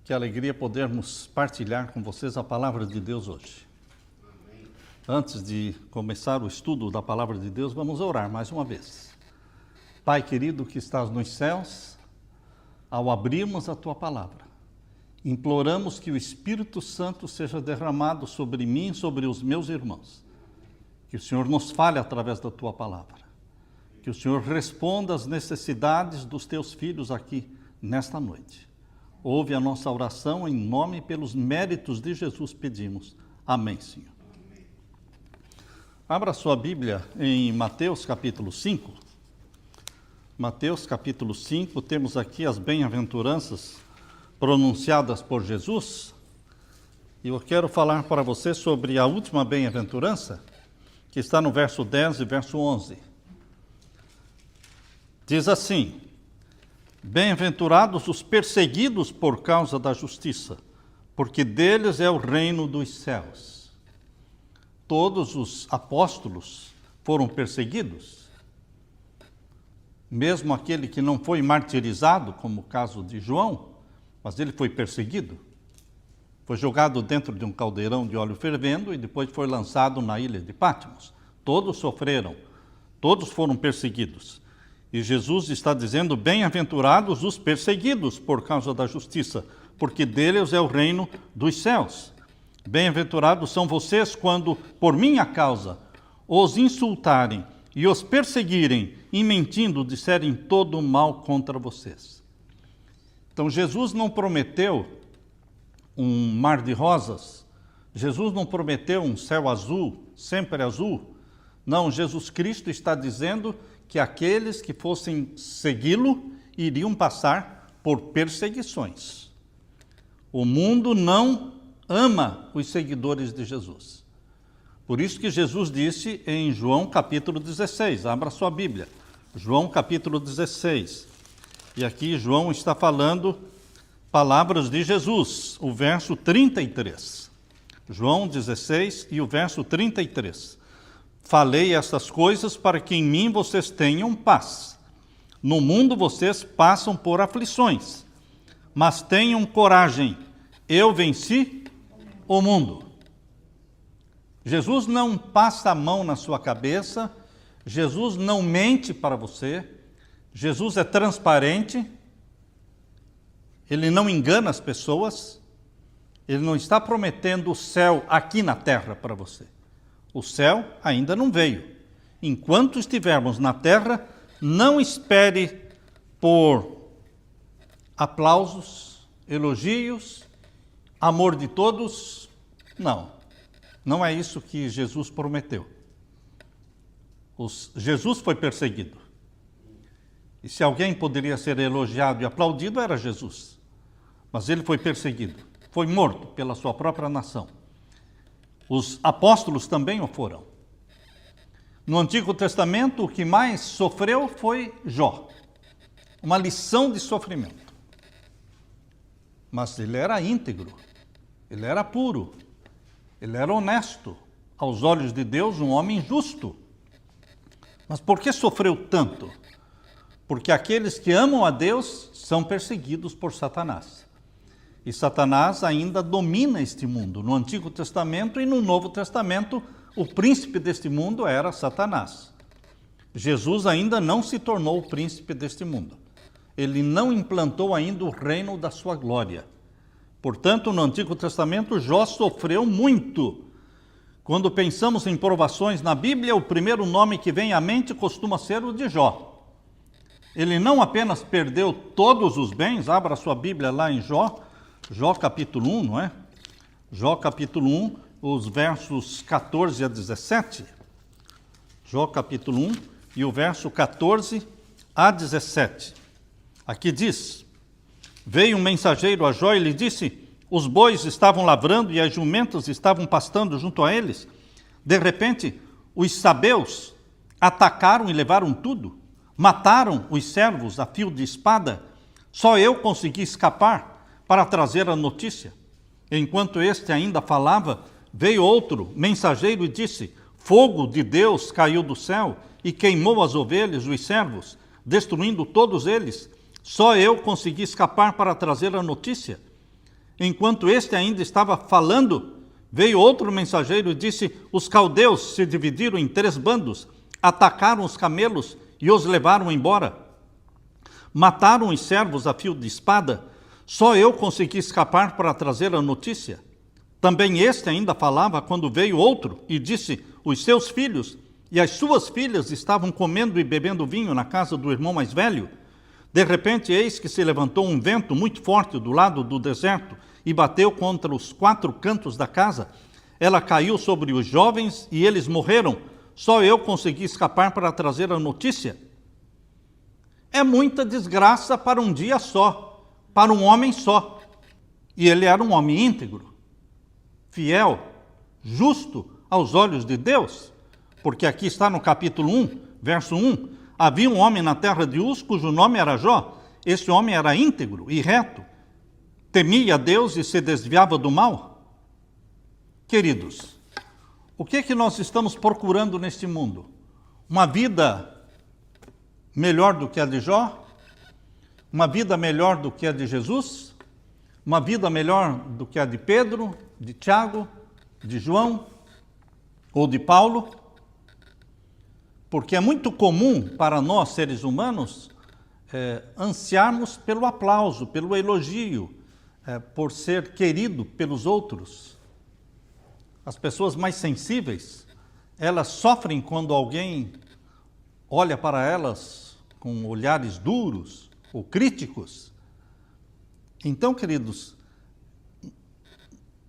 Que alegria podermos partilhar com vocês a palavra de Deus hoje. Amém. Antes de começar o estudo da palavra de Deus, vamos orar mais uma vez. Pai querido que estás nos céus, ao abrirmos a Tua palavra, imploramos que o Espírito Santo seja derramado sobre mim e sobre os meus irmãos. Que o Senhor nos fale através da Tua palavra. Que o Senhor responda às necessidades dos Teus filhos aqui nesta noite. Ouve a nossa oração, em nome e pelos méritos de Jesus pedimos. Amém, Senhor. Amém. Abra sua Bíblia em Mateus capítulo 5. Mateus capítulo 5, temos aqui as bem-aventuranças pronunciadas por Jesus. E eu quero falar para você sobre a última bem-aventurança, que está no verso 10 e verso 11. Diz assim: Bem-aventurados os perseguidos por causa da justiça, porque deles é o reino dos céus. Todos os apóstolos foram perseguidos, mesmo aquele que não foi martirizado, como o caso de João, mas ele foi perseguido. Foi jogado dentro de um caldeirão de óleo fervendo e depois foi lançado na ilha de Patmos. Todos sofreram, todos foram perseguidos. E Jesus está dizendo, bem-aventurados os perseguidos por causa da justiça, porque deles é o reino dos céus. Bem-aventurados são vocês quando, por minha causa, os insultarem e os perseguirem e mentindo disserem todo o mal contra vocês. Então Jesus não prometeu um mar de rosas, Jesus não prometeu um céu azul, sempre azul. Não, Jesus Cristo está dizendo que aqueles que fossem segui-lo iriam passar por perseguições. O mundo não ama os seguidores de Jesus. Por isso que Jesus disse em João capítulo 16, abra sua Bíblia, João capítulo 16. E aqui João está falando palavras de Jesus, o verso 33. João 16 e o verso 33. Falei estas coisas para que em mim vocês tenham paz. No mundo vocês passam por aflições, mas tenham coragem, eu venci o mundo. Jesus não passa a mão na sua cabeça, Jesus não mente para você, Jesus é transparente, ele não engana as pessoas, ele não está prometendo o céu aqui na terra para você. O céu ainda não veio. Enquanto estivermos na terra, não espere por aplausos, elogios, amor de todos. Não, não é isso que Jesus prometeu. Jesus foi perseguido. E se alguém poderia ser elogiado e aplaudido, era Jesus. Mas ele foi perseguido, foi morto pela sua própria nação. Os apóstolos também o foram. No Antigo Testamento, o que mais sofreu foi Jó. Uma lição de sofrimento. Mas ele era íntegro, ele era puro, ele era honesto. Aos olhos de Deus, um homem justo. Mas por que sofreu tanto? Porque aqueles que amam a Deus são perseguidos por Satanás. E Satanás ainda domina este mundo. No Antigo Testamento e no Novo Testamento, o príncipe deste mundo era Satanás. Jesus ainda não se tornou o príncipe deste mundo. Ele não implantou ainda o reino da sua glória. Portanto, no Antigo Testamento, Jó sofreu muito. Quando pensamos em provações na Bíblia, o primeiro nome que vem à mente costuma ser o de Jó. Ele não apenas perdeu todos os bens, abra sua Bíblia lá em Jó capítulo 1, não é? Jó capítulo 1, os versos 14 a 17. Jó capítulo 1 e o verso 14 a 17. Aqui diz, veio um mensageiro a Jó e lhe disse, os bois estavam lavrando e as jumentas estavam pastando junto a eles. De repente, os sabeus atacaram e levaram tudo, mataram os servos a fio de espada. Só eu consegui escapar para trazer a notícia. Enquanto este ainda falava, veio outro mensageiro e disse, fogo de Deus caiu do céu e queimou as ovelhas, os servos, destruindo todos eles. Só eu consegui escapar para trazer a notícia. Enquanto este ainda estava falando, veio outro mensageiro e disse: os caldeus se dividiram em 3 bandos, atacaram os camelos e os levaram embora. Mataram os servos a fio de espada. Só eu consegui escapar para trazer a notícia. Também este ainda falava quando veio outro e disse: os seus filhos e as suas filhas estavam comendo e bebendo vinho na casa do irmão mais velho. De repente, eis que se levantou um vento muito forte do lado do deserto e bateu contra os 4 cantos da casa. Ela caiu sobre os jovens e eles morreram. Só eu consegui escapar para trazer a notícia. É muita desgraça para um dia só, para um homem só. E ele era um homem íntegro, fiel, justo aos olhos de Deus. Porque aqui está no capítulo 1, verso 1, havia um homem na terra de Uz, cujo nome era Jó. Esse homem era íntegro e reto, temia a Deus e se desviava do mal. Queridos, o que é que nós estamos procurando neste mundo? Uma vida melhor do que a de Jó? Uma vida melhor do que a de Jesus? Uma vida melhor do que a de Pedro, de Tiago, de João ou de Paulo? Porque é muito comum para nós, seres humanos, ansiarmos pelo aplauso, pelo elogio, por ser querido pelos outros. As pessoas mais sensíveis, elas sofrem quando alguém olha para elas com olhares duros ou críticos. Então, queridos,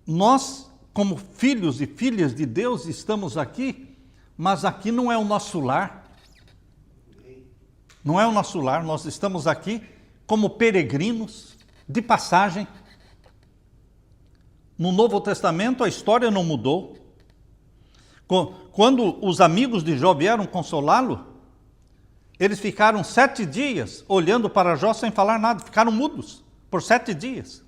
nós, como filhos e filhas de Deus, estamos aqui, mas aqui não é o nosso lar. Não é o nosso lar, nós estamos aqui como peregrinos, de passagem. No Novo Testamento a história não mudou. Quando os amigos de Jó vieram consolá-lo, eles ficaram 7 dias olhando para Jó sem falar nada, ficaram mudos por 7 dias.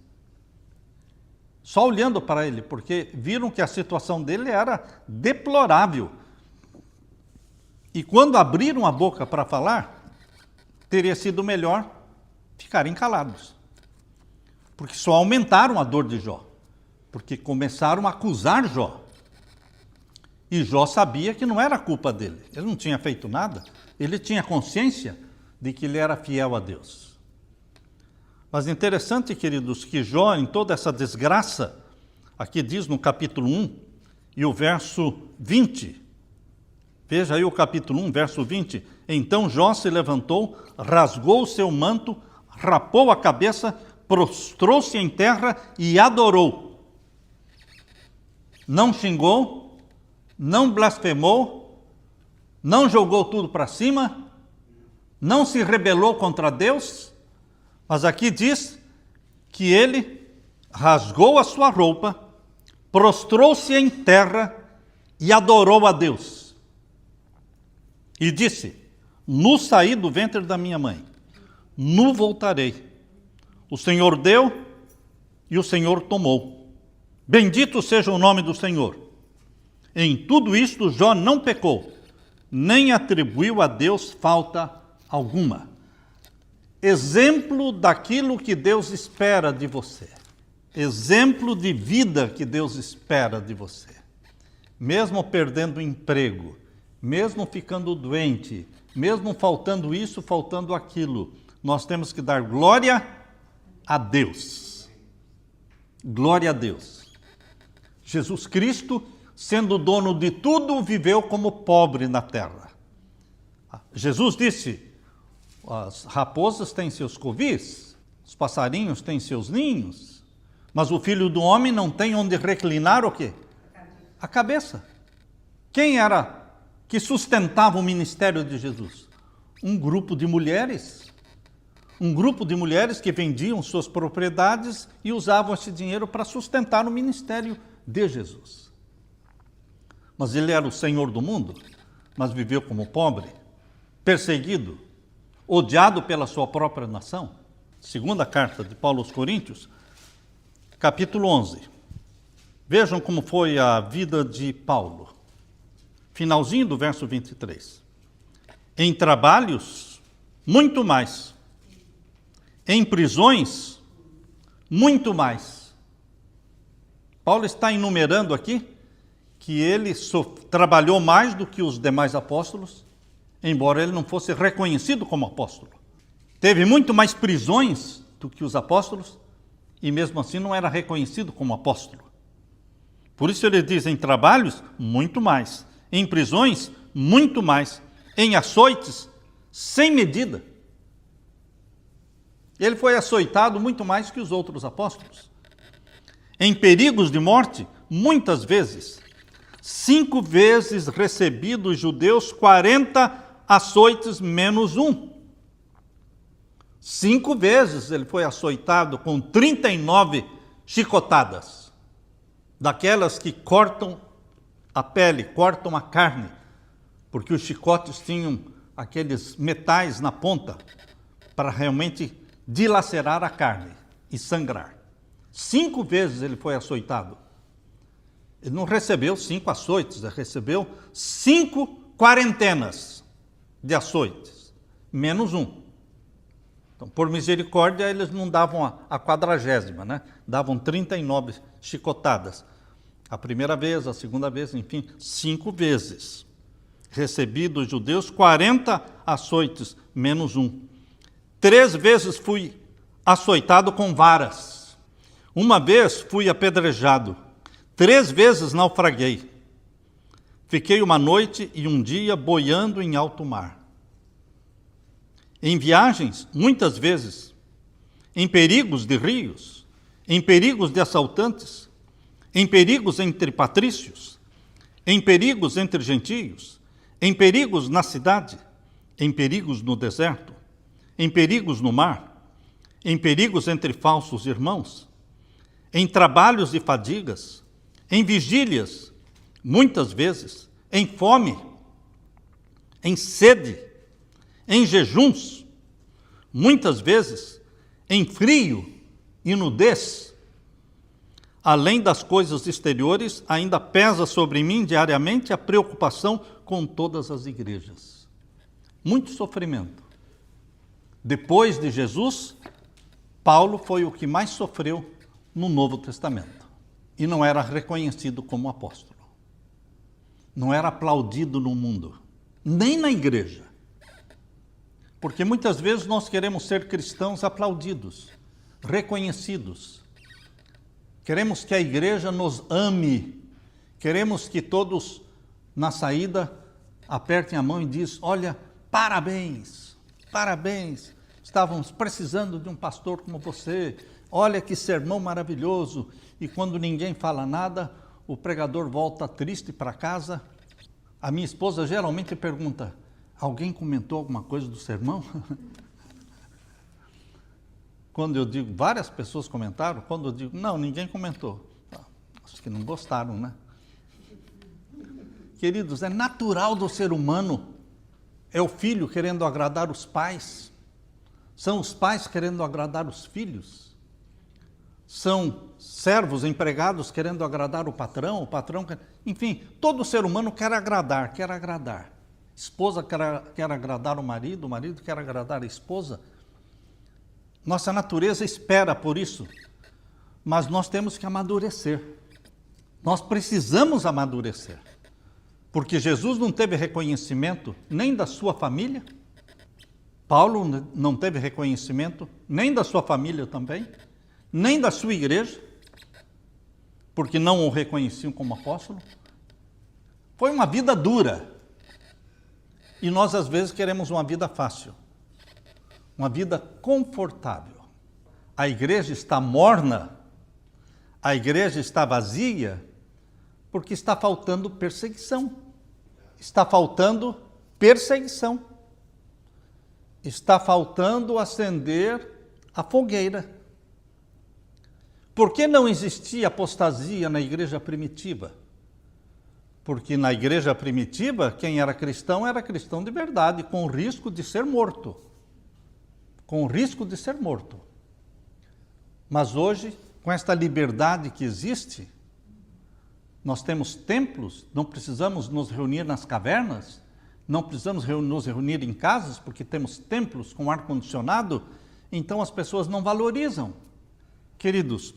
Só olhando para ele, porque viram que a situação dele era deplorável. E quando abriram a boca para falar, teria sido melhor ficarem calados. Porque só aumentaram a dor de Jó. Porque começaram a acusar Jó. E Jó sabia que não era culpa dele. Ele não tinha feito nada. Ele tinha consciência de que ele era fiel a Deus. Mas interessante, queridos, que Jó, em toda essa desgraça, aqui diz no capítulo 1 e o verso 20, veja aí o capítulo 1, verso 20, então Jó se levantou, rasgou o seu manto, rapou a cabeça, prostrou-se em terra e adorou. Não xingou, não blasfemou, não jogou tudo para cima, não se rebelou contra Deus, mas aqui diz que ele rasgou a sua roupa, prostrou-se em terra e adorou a Deus. E disse: nu saí do ventre da minha mãe, nu voltarei. O Senhor deu e o Senhor tomou. Bendito seja o nome do Senhor. Em tudo isto Jó não pecou, nem atribuiu a Deus falta alguma. Exemplo daquilo que Deus espera de você. Exemplo de vida que Deus espera de você. Mesmo perdendo o emprego, mesmo ficando doente, mesmo faltando isso, faltando aquilo, nós temos que dar glória a Deus. Glória a Deus. Jesus Cristo, sendo dono de tudo, viveu como pobre na terra. Jesus disse: as raposas têm seus covis, os passarinhos têm seus ninhos, mas o Filho do Homem não tem onde reclinar o quê? A cabeça. Quem era que sustentava o ministério de Jesus? Um grupo de mulheres. Um grupo de mulheres que vendiam suas propriedades e usavam esse dinheiro para sustentar o ministério de Jesus. Mas ele era o Senhor do mundo, mas viveu como pobre, perseguido, odiado pela sua própria nação. Segunda carta de Paulo aos Coríntios, capítulo 11. Vejam como foi a vida de Paulo. Finalzinho do verso 23. Em trabalhos, muito mais. Em prisões, muito mais. Paulo está enumerando aqui que ele trabalhou mais do que os demais apóstolos, embora ele não fosse reconhecido como apóstolo. Teve muito mais prisões do que os apóstolos e mesmo assim não era reconhecido como apóstolo. Por isso ele diz, em trabalhos, muito mais. Em prisões, muito mais. Em açoites, sem medida. Ele foi açoitado muito mais que os outros apóstolos. Em perigos de morte, muitas vezes. 5 vezes recebi dos judeus 40 açoites menos um. 5 vezes ele foi açoitado com 39 chicotadas. Daquelas que cortam a pele, cortam a carne. Porque os chicotes tinham aqueles metais na ponta para realmente dilacerar a carne e sangrar. 5 vezes ele foi açoitado. Ele não recebeu 5 açoites, ele recebeu 5 quarentenas de açoites, menos um. Então, por misericórdia, eles não davam a 40ª, né? Davam 39 chicotadas. A primeira vez, a segunda vez, enfim, 5 vezes. Recebi dos judeus 40 açoites, menos um. 3 vezes fui açoitado com varas. 1 vez fui apedrejado. 3 vezes naufraguei. Fiquei 1 noite e 1 dia boiando em alto mar. Em viagens, muitas vezes, em perigos de rios, em perigos de assaltantes, em perigos entre patrícios, em perigos entre gentios, em perigos na cidade, em perigos no deserto, em perigos no mar, em perigos entre falsos irmãos, em trabalhos e fadigas, em vigílias, muitas vezes, em fome, em sede, em jejuns, muitas vezes, em frio e nudez. Além das coisas exteriores, ainda pesa sobre mim diariamente a preocupação com todas as igrejas. Muito sofrimento. Depois de Jesus, Paulo foi o que mais sofreu no Novo Testamento. E não era reconhecido como apóstolo. Não era aplaudido no mundo, nem na igreja. Porque muitas vezes nós queremos ser cristãos aplaudidos, reconhecidos. Queremos que a igreja nos ame. Queremos que todos, na saída, apertem a mão e dizem, olha, parabéns, parabéns. Estávamos precisando de um pastor como você. Olha que sermão maravilhoso. E quando ninguém fala nada, o pregador volta triste para casa. A minha esposa geralmente pergunta, alguém comentou alguma coisa do sermão? Quando eu digo, várias pessoas comentaram, quando eu digo, não, ninguém comentou. Acho que não gostaram, né? Queridos, é natural do ser humano, é o filho querendo agradar os pais, são os pais querendo agradar os filhos, são servos, empregados querendo agradar o patrão enfim, todo ser humano quer agradar. Esposa quer agradar o marido quer agradar a esposa. Nossa natureza espera por isso, mas nós temos que amadurecer. Nós precisamos amadurecer, porque Jesus não teve reconhecimento nem da sua família, Paulo não teve reconhecimento nem da sua família também, nem da sua igreja, porque não o reconheciam como apóstolo. Foi uma vida dura. E nós, às vezes, queremos uma vida fácil, uma vida confortável. A igreja está morna, a igreja está vazia, porque está faltando perseguição. Está faltando perseguição. Está faltando acender a fogueira. Por que não existia apostasia na igreja primitiva? Porque na igreja primitiva, quem era cristão de verdade, com risco de ser morto. Com risco de ser morto. Mas hoje, com esta liberdade que existe, nós temos templos, não precisamos nos reunir nas cavernas, não precisamos nos reunir em casas, porque temos templos com ar-condicionado, então as pessoas não valorizam. Queridos,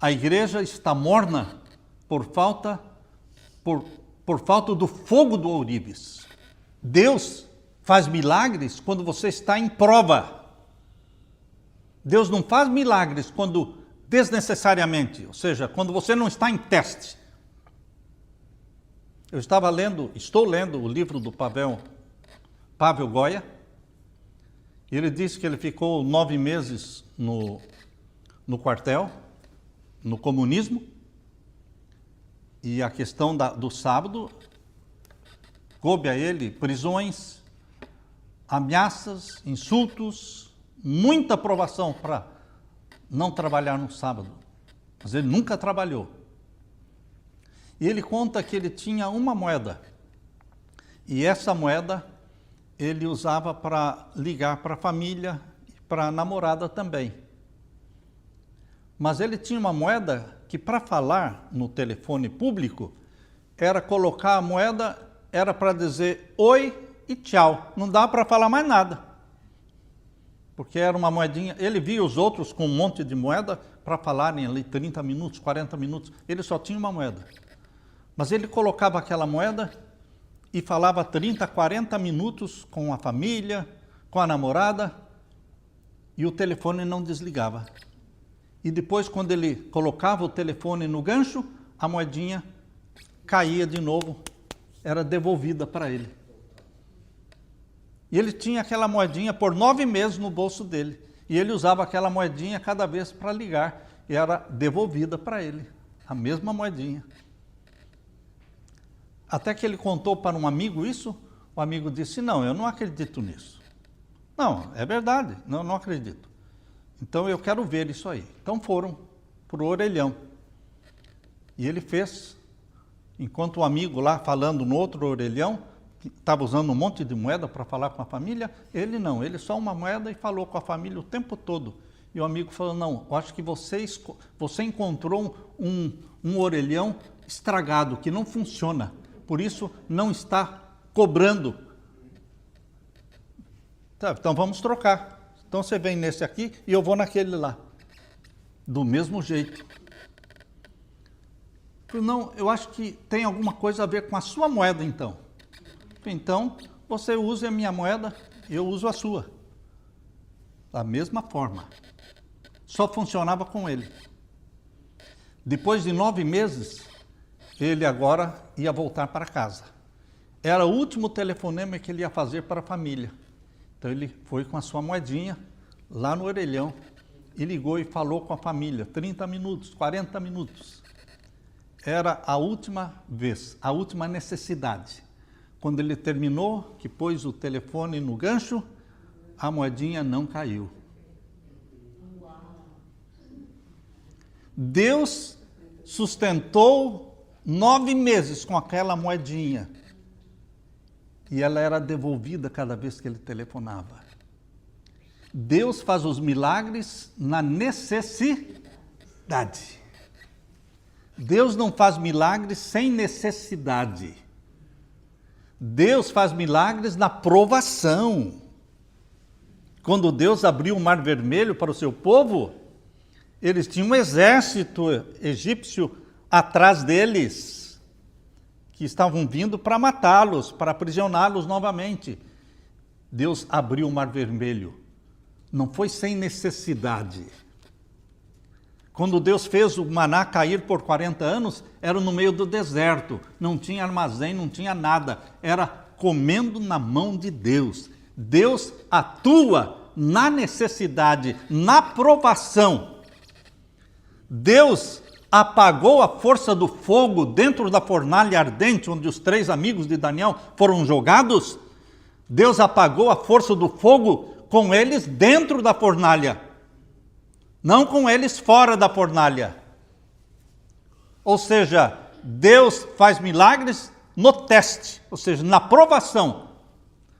A igreja está morna por falta do fogo do ourives. Deus faz milagres quando você está em prova. Deus não faz milagres quando desnecessariamente, ou seja, quando você não está em teste. Eu estou lendo o livro do Pavel Goia, e ele disse que ele ficou 9 meses no quartel, no comunismo, e a questão do sábado coube a ele prisões, ameaças, insultos, muita provação para não trabalhar no sábado. Mas ele nunca trabalhou. E ele conta que ele tinha uma moeda. E essa moeda ele usava para ligar para a família e para a namorada também. Mas ele tinha uma moeda que, para falar no telefone público, era colocar a moeda, era para dizer oi e tchau. Não dá para falar mais nada. Porque era uma moedinha. Ele via os outros com um monte de moeda para falarem ali 30 minutos, 40 minutos. Ele só tinha uma moeda. Mas ele colocava aquela moeda e falava 30, 40 minutos com a família, com a namorada, e o telefone não desligava. E depois, quando ele colocava o telefone no gancho, a moedinha caía de novo, era devolvida para ele. E ele tinha aquela moedinha por 9 meses no bolso dele. E ele usava aquela moedinha cada vez para ligar, e era devolvida para ele, a mesma moedinha. Até que ele contou para um amigo isso, o amigo disse, não, eu não acredito nisso. Não, é verdade, não acredito. Então eu quero ver isso aí. Então foram para o orelhão. E ele fez, enquanto o amigo lá falando no outro orelhão, que estava usando um monte de moeda para falar com a família, ele não, ele só uma moeda e falou com a família o tempo todo. E o amigo falou, não, eu acho que você encontrou um orelhão estragado, que não funciona. Por isso não está cobrando. Tá, então vamos trocar. Então você vem nesse aqui e eu vou naquele lá. Do mesmo jeito. Não, eu acho que tem alguma coisa a ver com a sua moeda então. Então você usa a minha moeda, eu uso a sua. Da mesma forma. Só funcionava com ele. Depois de 9 meses, ele agora ia voltar para casa. Era o último telefonema que ele ia fazer para a família. Então ele foi com a sua moedinha lá no orelhão e ligou e falou com a família, 30 minutos, 40 minutos. Era a última vez, a última necessidade. Quando ele terminou, que pôs o telefone no gancho, a moedinha não caiu. Deus sustentou 9 meses com aquela moedinha. E ela era devolvida cada vez que ele telefonava. Deus faz os milagres na necessidade. Deus não faz milagres sem necessidade. Deus faz milagres na provação. Quando Deus abriu o Mar Vermelho para o seu povo, eles tinham um exército egípcio atrás deles, que estavam vindo para matá-los, para aprisioná-los novamente. Deus abriu o Mar Vermelho. Não foi sem necessidade. Quando Deus fez o maná cair por 40 anos, era no meio do deserto. Não tinha armazém, não tinha nada. Era comendo na mão de Deus. Deus atua na necessidade, na provação. Deus apagou a força do fogo dentro da fornalha ardente, onde os 3 amigos de Daniel foram jogados. Deus apagou a força do fogo com eles dentro da fornalha, não com eles fora da fornalha. Ou seja, Deus faz milagres no teste, ou seja, na provação.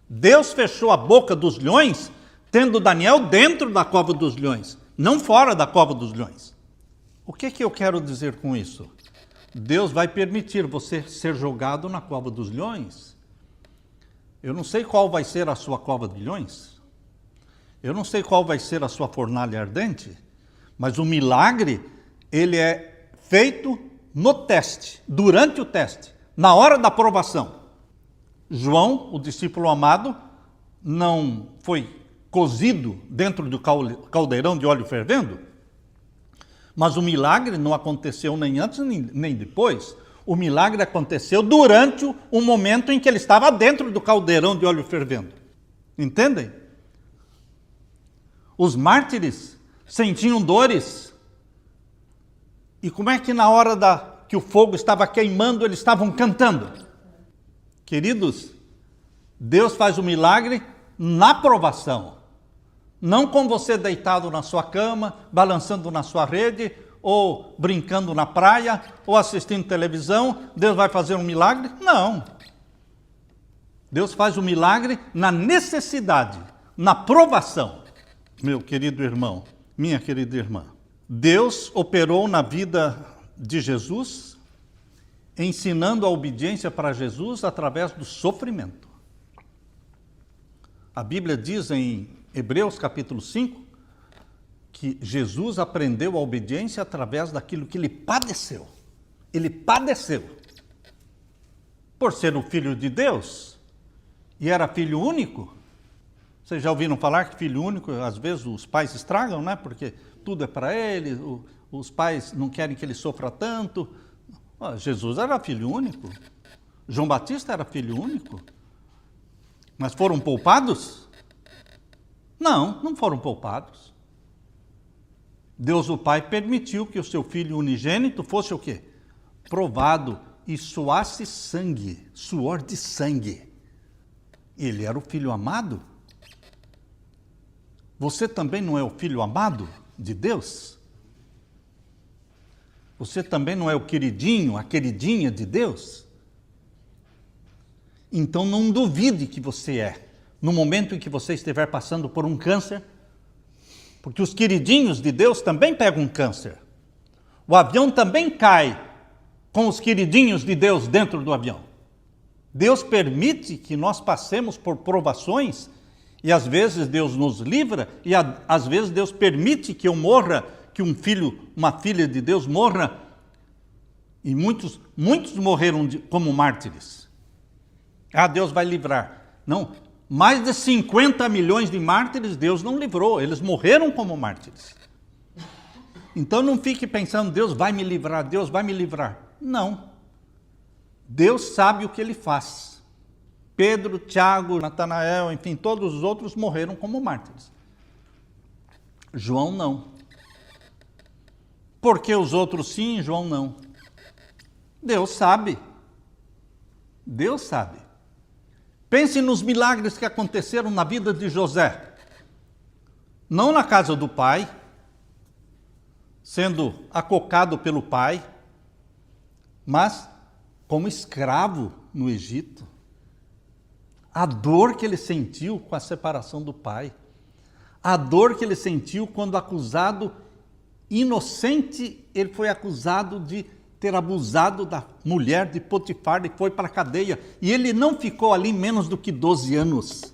Deus fechou a boca dos leões, tendo Daniel dentro da cova dos leões, não fora da cova dos leões. O que eu quero dizer com isso? Deus vai permitir você ser jogado na cova dos leões. Eu não sei qual vai ser a sua cova de leões. Eu não sei qual vai ser a sua fornalha ardente. Mas o milagre ele é feito no teste, durante o teste, na hora da provação. João, o discípulo amado, não foi cozido dentro do caldeirão de óleo fervendo, mas o milagre não aconteceu nem antes nem depois. O milagre aconteceu durante o momento em que ele estava dentro do caldeirão de óleo fervendo. Entendem? Os mártires sentiam dores. E como é que na hora que o fogo estava queimando, eles estavam cantando? Queridos, Deus faz o milagre na provação. Não com você deitado na sua cama, balançando na sua rede, ou brincando na praia, ou assistindo televisão, Deus vai fazer um milagre? Não. Deus faz o milagre na necessidade, na provação. Meu querido irmão, minha querida irmã, Deus operou na vida de Jesus, ensinando a obediência para Jesus através do sofrimento. A Bíblia diz em Hebreus capítulo 5, que Jesus aprendeu a obediência através daquilo que ele padeceu. Ele padeceu. Por ser o Filho de Deus, e era filho único. Vocês já ouviram falar que filho único, às vezes os pais estragam, né? Porque tudo é para ele, os pais não querem que ele sofra tanto. Jesus era filho único. João Batista era filho único. Mas foram poupados? Não, não foram poupados. Deus o Pai permitiu que o seu Filho unigênito fosse o quê? Provado e suasse sangue, suor de sangue. Ele era o Filho amado. Você também não é o Filho amado de Deus? Você também não é o queridinho, a queridinha de Deus? Então não duvide que você é. No momento em que você estiver passando por um câncer, porque os queridinhos de Deus também pegam um câncer. O avião também cai com os queridinhos de Deus dentro do avião. Deus permite que nós passemos por provações e às vezes Deus nos livra e às vezes Deus permite que eu morra, que um filho, uma filha de Deus morra. E muitos morreram como mártires. Deus vai livrar. Não, mais de 50 milhões de mártires Deus não livrou, eles morreram como mártires. Então não fique pensando, Deus vai me livrar, Deus vai me livrar. Não. Deus sabe o que ele faz. Pedro, Tiago, Natanael, enfim, todos os outros morreram como mártires. João não. Por que os outros sim, João não? Deus sabe. Deus sabe. Pense nos milagres que aconteceram na vida de José. Não na casa do pai, sendo acocado pelo pai, mas como escravo no Egito. A dor que ele sentiu com a separação do pai. A dor que ele sentiu quando acusado, inocente, ele foi acusado de ter abusado da mulher de Potifar e foi para a cadeia. E ele não ficou ali menos do que 12 anos.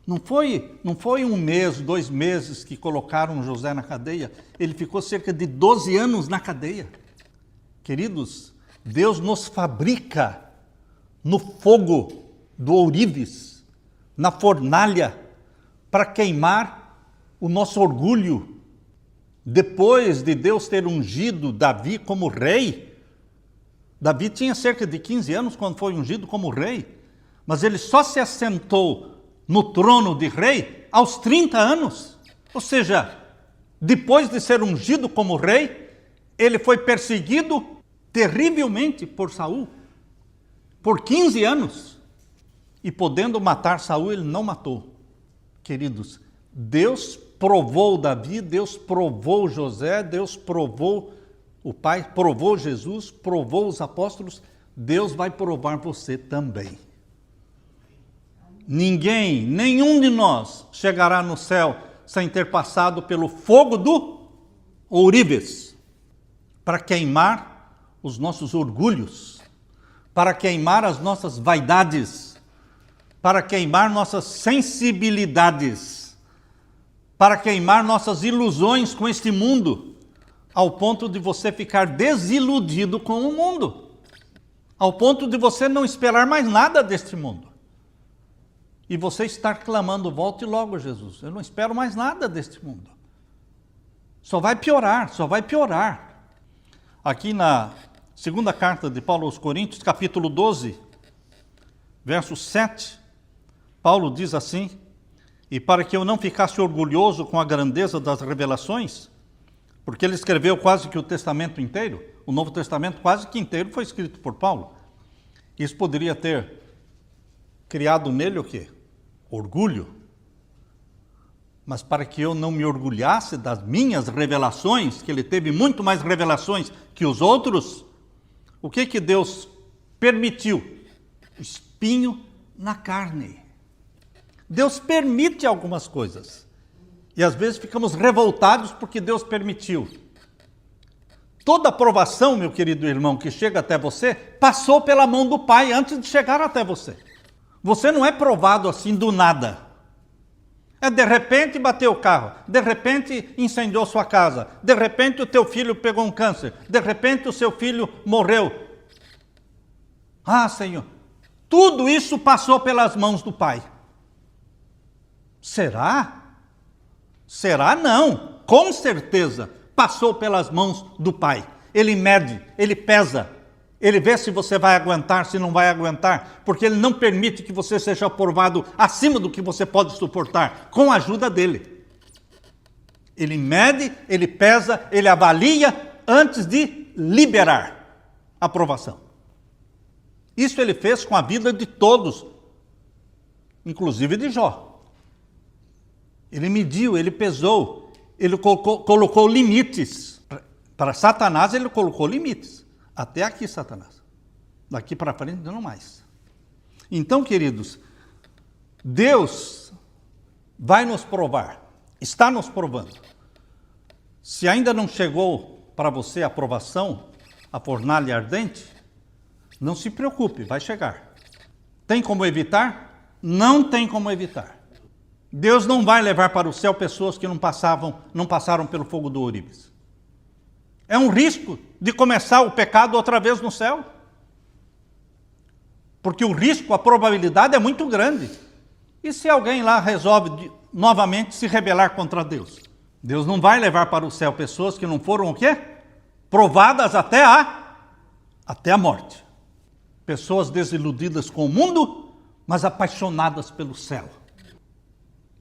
Não foi 1 mês, 2 meses que colocaram José na cadeia. Ele ficou cerca de 12 anos na cadeia. Queridos, Deus nos fabrica no fogo do ourives, na fornalha, para queimar o nosso orgulho. Depois de Deus ter ungido Davi como rei, Davi tinha cerca de 15 anos quando foi ungido como rei, mas ele só se assentou no trono de rei aos 30 anos. Ou seja, depois de ser ungido como rei, ele foi perseguido terrivelmente por Saul, por 15 anos. E podendo matar Saul, ele não matou. Queridos, Deus provou Davi, Deus provou José, Deus provou o Pai, provou Jesus, provou os apóstolos, Deus vai provar você também. Ninguém, nenhum de nós chegará no céu sem ter passado pelo fogo do ourives, para queimar os nossos orgulhos, para queimar as nossas vaidades, para queimar nossas sensibilidades, para queimar nossas ilusões com este mundo, ao ponto de você ficar desiludido com o mundo, ao ponto de você não esperar mais nada deste mundo. E você estar clamando, volte logo, Jesus, eu não espero mais nada deste mundo. Só vai piorar, só vai piorar. Aqui na segunda carta de Paulo aos Coríntios, capítulo 12, verso 7, Paulo diz assim: e para que eu não ficasse orgulhoso com a grandeza das revelações, porque ele escreveu quase que o Testamento inteiro, o Novo Testamento quase que inteiro foi escrito por Paulo. Isso poderia ter criado nele o quê? Orgulho. Mas para que eu não me orgulhasse das minhas revelações, que ele teve muito mais revelações que os outros, o que Deus permitiu? O espinho na carne. Deus permite algumas coisas. E às vezes ficamos revoltados porque Deus permitiu. Toda aprovação, meu querido irmão, que chega até você, passou pela mão do Pai antes de chegar até você. Você não é provado assim do nada. É de repente bateu o carro, de repente incendiou sua casa, de repente o teu filho pegou um câncer, de repente o seu filho morreu. Ah, Senhor, tudo isso passou pelas mãos do Pai. Será? Será? Não. Com certeza passou pelas mãos do Pai. Ele mede, ele pesa, ele vê se você vai aguentar, se não vai aguentar, porque ele não permite que você seja provado acima do que você pode suportar, com a ajuda dele. Ele mede, ele pesa, ele avalia antes de liberar a aprovação. Isso ele fez com a vida de todos, inclusive de Jó. Ele mediu, ele pesou, ele colocou limites. Para Satanás ele colocou limites. Até aqui, Satanás. Daqui para frente, não mais. Então, queridos, Deus vai nos provar, está nos provando. Se ainda não chegou para você a aprovação, a fornalha ardente, não se preocupe, vai chegar. Tem como evitar? Não tem como evitar. Deus não vai levar para o céu pessoas que não passaram pelo fogo do ourives. É um risco de começar o pecado outra vez no céu. Porque o risco, a probabilidade é muito grande. E se alguém lá resolve novamente se rebelar contra Deus? Deus não vai levar para o céu pessoas que não foram o quê? Provadas até a morte. Pessoas desiludidas com o mundo, mas apaixonadas pelo céu.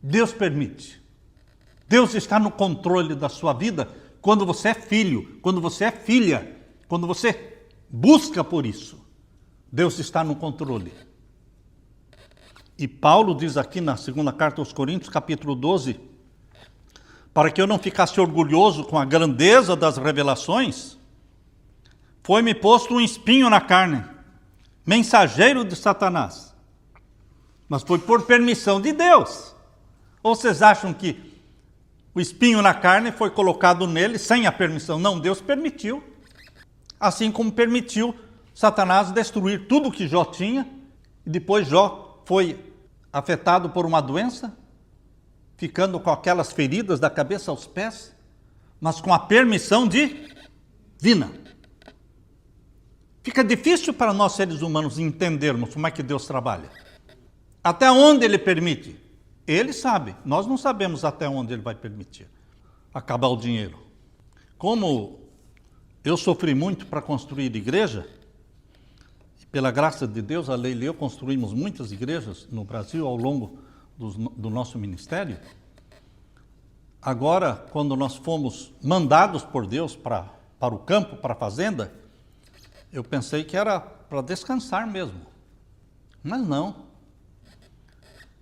Deus permite. Deus está no controle da sua vida quando você é filho, quando você é filha, quando você busca por isso. Deus está no controle. E Paulo diz aqui na segunda carta aos Coríntios, capítulo 12, para que eu não ficasse orgulhoso com a grandeza das revelações, foi-me posto um espinho na carne, mensageiro de Satanás. Mas foi por permissão de Deus. Ou vocês acham que o espinho na carne foi colocado nele sem a permissão? Não, Deus permitiu. Assim como permitiu Satanás destruir tudo que Jó tinha. E depois Jó foi afetado por uma doença, ficando com aquelas feridas da cabeça aos pés, mas com a permissão divina. Fica difícil para nós seres humanos entendermos como é que Deus trabalha. Até onde Ele permite? Ele sabe, nós não sabemos até onde Ele vai permitir acabar o dinheiro. Como eu sofri muito para construir igreja, e pela graça de Deus, a Leila e eu construímos muitas igrejas no Brasil ao longo do nosso ministério. Agora, quando nós fomos mandados por Deus para o campo, para a fazenda, eu pensei que era para descansar mesmo. Mas não.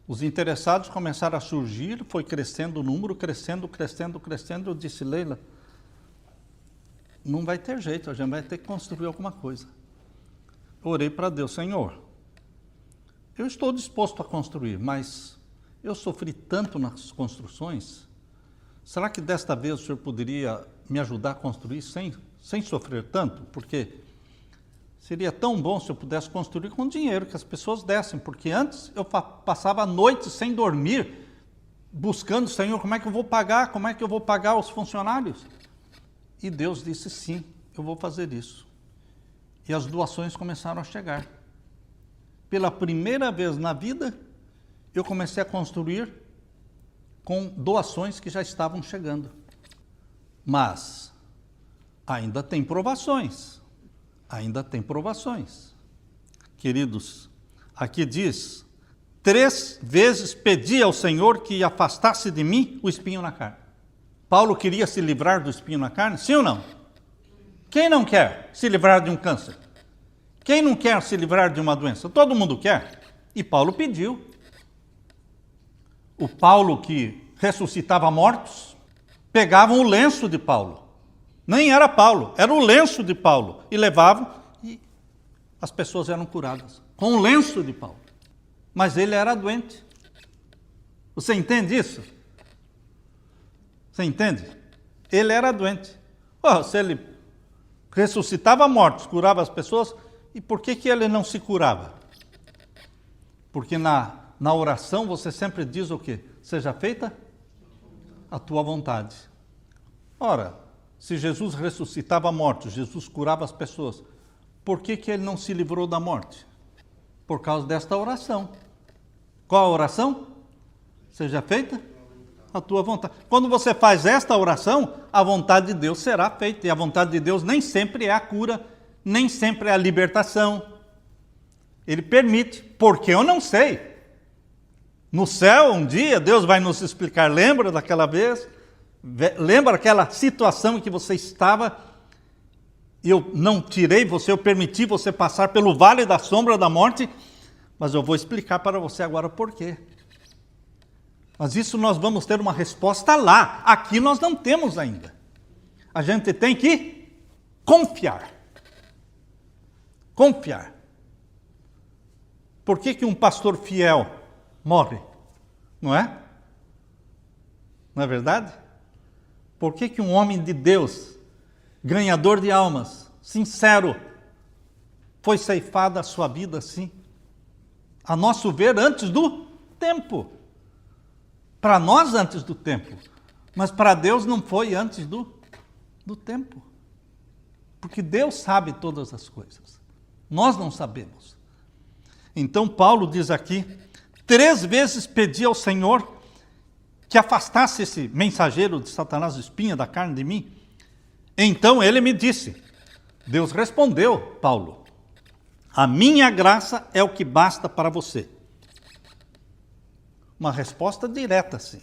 Os interessados começaram a surgir, foi crescendo o número, crescendo. Eu disse, Leila, não vai ter jeito, a gente vai ter que construir alguma coisa. Orei para Deus, Senhor, eu estou disposto a construir, mas eu sofri tanto nas construções, será que desta vez o Senhor poderia me ajudar a construir sem sofrer tanto? Porque seria tão bom se eu pudesse construir com dinheiro que as pessoas dessem, porque antes eu passava a noite sem dormir, buscando, Senhor, como é que eu vou pagar os funcionários? E Deus disse, sim, eu vou fazer isso. E as doações começaram a chegar. Pela primeira vez na vida, eu comecei a construir com doações que já estavam chegando. Mas ainda tem provações. Ainda tem provações. Queridos, aqui diz, 3 vezes pedi ao Senhor que afastasse de mim o espinho na carne. Paulo queria se livrar do espinho na carne, sim ou não? Quem não quer se livrar de um câncer? Quem não quer se livrar de uma doença? Todo mundo quer. E Paulo pediu. O Paulo que ressuscitava mortos, pegavam o lenço de Paulo. Nem era Paulo, era o lenço de Paulo. E levavam e as pessoas eram curadas. Com o lenço de Paulo. Mas ele era doente. Você entende isso? Você entende? Ele era doente. Se ele ressuscitava mortos, curava as pessoas, e por que ele não se curava? Porque na oração você sempre diz o quê? Seja feita a tua vontade. Ora, se Jesus ressuscitava mortos, Jesus curava as pessoas, por que ele não se livrou da morte? Por causa desta oração. Qual a oração? Seja feita a tua vontade. Quando você faz esta oração, a vontade de Deus será feita. E a vontade de Deus nem sempre é a cura, nem sempre é a libertação. Ele permite, porque eu não sei. No céu, um dia, Deus vai nos explicar. Lembra daquela vez? Lembra aquela situação em que você estava? Eu não tirei você, eu permiti você passar pelo vale da sombra da morte, mas eu vou explicar para você agora por quê. Mas isso nós vamos ter uma resposta lá. Aqui nós não temos ainda. A gente tem que confiar. Confiar. Por que um pastor fiel morre? Não é? Não é verdade? Por que um homem de Deus, ganhador de almas, sincero, foi ceifada a sua vida assim? A nosso ver, antes do tempo. Para nós, antes do tempo. Mas para Deus não foi antes do tempo. Porque Deus sabe todas as coisas. Nós não sabemos. Então Paulo diz aqui, 3 vezes pedi ao Senhor que afastasse esse mensageiro de Satanás, espinha da carne de mim. Então ele me disse, Deus respondeu, Paulo, a minha graça é o que basta para você. Uma resposta direta, sim.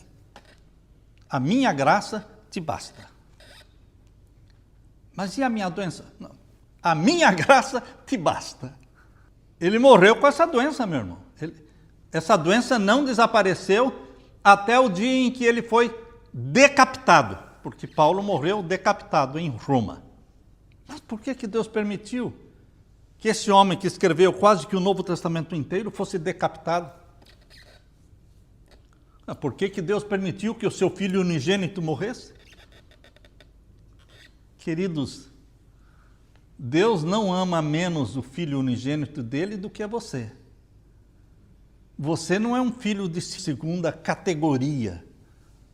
A minha graça te basta. Mas e a minha doença? Não. A minha graça te basta. Ele morreu com essa doença, meu irmão. Essa doença não desapareceu até o dia em que ele foi decapitado. Porque Paulo morreu decapitado em Roma. Mas por que Deus permitiu que esse homem que escreveu quase que o Novo Testamento inteiro fosse decapitado? Por que Deus permitiu que o seu filho unigênito morresse? Queridos, Deus não ama menos o filho unigênito dele do que você. Você não é um filho de segunda categoria.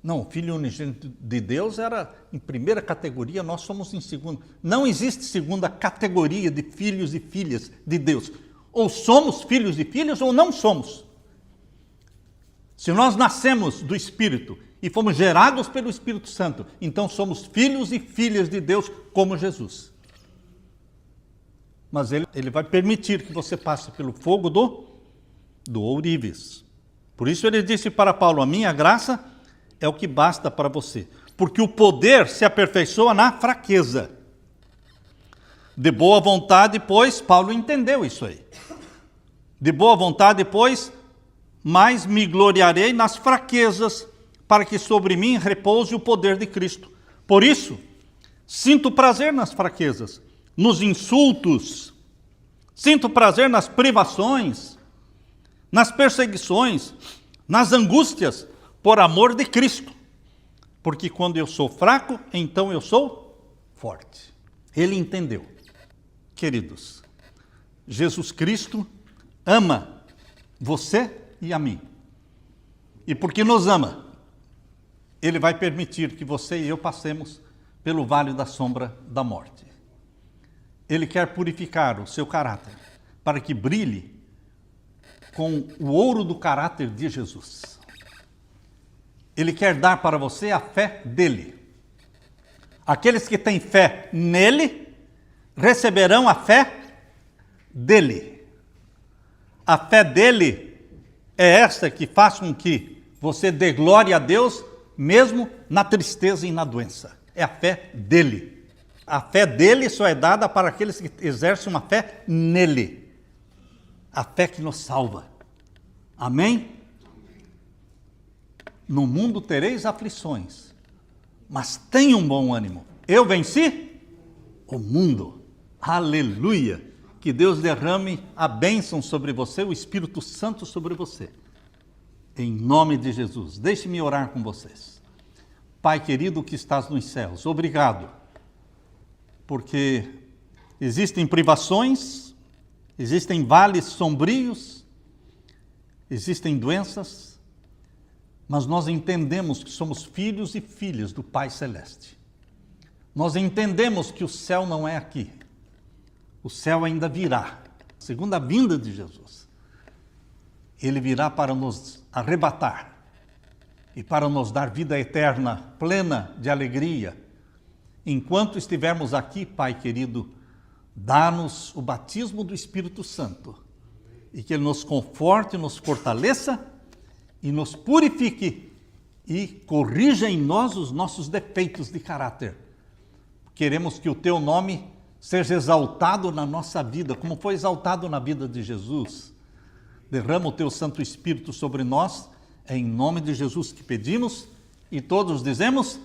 Não, o filho unigênito de Deus era em primeira categoria, nós somos em segunda. Não existe segunda categoria de filhos e filhas de Deus. Ou somos filhos e filhas ou não somos. Se nós nascemos do Espírito e fomos gerados pelo Espírito Santo, então somos filhos e filhas de Deus como Jesus. Mas ele vai permitir que você passe pelo fogo do ourives. Por isso ele disse para Paulo, a minha graça é o que basta para você. Porque o poder se aperfeiçoa na fraqueza. De boa vontade, pois, Paulo entendeu isso aí. De boa vontade, pois, mas me gloriarei nas fraquezas, para que sobre mim repouse o poder de Cristo. Por isso, sinto prazer nas fraquezas, nos insultos, sinto prazer nas privações, nas perseguições, nas angústias, por amor de Cristo. Porque quando eu sou fraco, então eu sou forte. Ele entendeu. Queridos, Jesus Cristo ama você e a mim. E porque nos ama, Ele vai permitir que você e eu passemos pelo vale da sombra da morte. Ele quer purificar o seu caráter para que brilhe com o ouro do caráter de Jesus. Ele quer dar para você a fé dele. Aqueles que têm fé nele receberão a fé dele. A fé dele é esta que faz com que você dê glória a Deus mesmo na tristeza e na doença. É a fé dele. A fé dele só é dada para aqueles que exercem uma fé nele. A fé que nos salva. Amém? No mundo tereis aflições, mas tenham um bom ânimo. Eu venci o mundo. Aleluia! Que Deus derrame a bênção sobre você, o Espírito Santo sobre você. Em nome de Jesus. Deixe-me orar com vocês. Pai querido que estás nos céus, obrigado, porque existem privações, existem vales sombrios, existem doenças, mas nós entendemos que somos filhos e filhas do Pai Celeste. Nós entendemos que o céu não é aqui. O céu ainda virá, segundo a vinda de Jesus. Ele virá para nos arrebatar e para nos dar vida eterna, plena de alegria. Enquanto estivermos aqui, Pai querido, dá-nos o batismo do Espírito Santo e que Ele nos conforte, nos fortaleça e nos purifique e corrija em nós os nossos defeitos de caráter. Queremos que o Teu nome seja exaltado na nossa vida, como foi exaltado na vida de Jesus. Derrama o Teu Santo Espírito sobre nós, é em nome de Jesus que pedimos, e todos dizemos,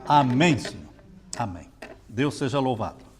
amém, Senhor. Amém. Deus seja louvado.